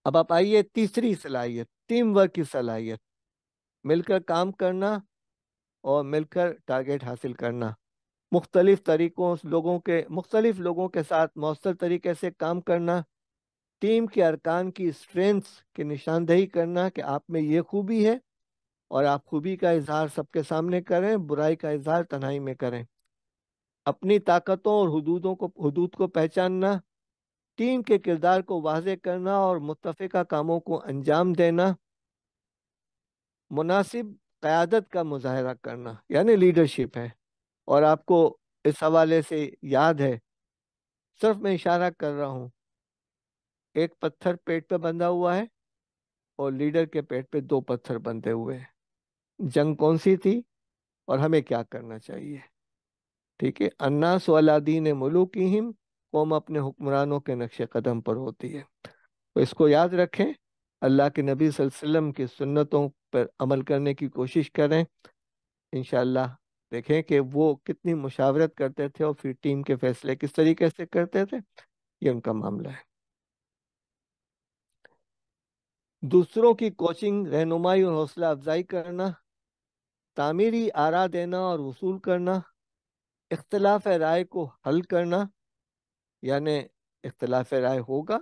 اب آپ آئیے تیسری صلاحیت، ٹیم ورک کی صلاحیت، مل کر کام کرنا اور مل کر ٹارگیٹ حاصل کرنا، مختلف لوگوں کے ساتھ مؤثر طریقے سے کام کرنا، ٹیم کے ارکان کی اسٹرینث کی نشاندہی کرنا کہ آپ میں یہ خوبی ہے اور آپ خوبی کا اظہار سب کے سامنے کریں، برائی کا اظہار تنہائی میں کریں، اپنی طاقتوں اور حدود کو پہچاننا، ٹیم کے کردار کو واضح کرنا اور متفقہ کاموں کو انجام دینا، مناسب قیادت کا مظاہرہ کرنا یعنی لیڈرشپ ہے۔ اور آپ کو اس حوالے سے یاد ہے، صرف میں اشارہ کر رہا ہوں، ایک پتھر پیٹ پہ بندھا ہوا ہے اور لیڈر کے پیٹ پہ دو پتھر بندھے ہوئے ہیں۔ جنگ کون سی تھی اور ہمیں کیا کرنا چاہیے؟ ٹھیک ہے، الناس علی دین ملوکہم، قوم اپنے حکمرانوں کے نقش قدم پر ہوتی ہے۔ تو اس کو یاد رکھیں، اللہ کے نبی صلی اللہ علیہ وسلم کی سنتوں پر عمل کرنے کی کوشش کریں، انشاءاللہ دیکھیں کہ وہ کتنی مشاورت کرتے تھے اور پھر ٹیم کے فیصلے کس طریقے سے کرتے تھے، یہ ان کا معاملہ ہے۔ دوسروں کی کوچنگ، رہنمائی اور حوصلہ افزائی کرنا، تعمیری آراء دینا اور وصول کرنا، اختلاف رائے کو حل کرنا، یعنی اختلاف رائے ہوگا،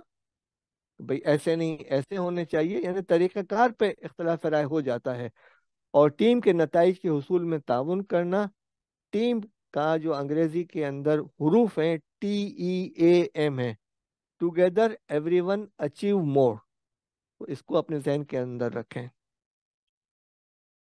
بھئی ایسے نہیں ایسے ہونے چاہیے، یعنی طریقہ کار پہ اختلاف رائے ہو جاتا ہے، اور ٹیم کے نتائج کے حصول میں تعاون کرنا، ٹیم کا جو انگریزی کے اندر حروف ہیں TEAM ہے، together everyone achieve more, اس کو اپنے ذہن کے اندر رکھیں۔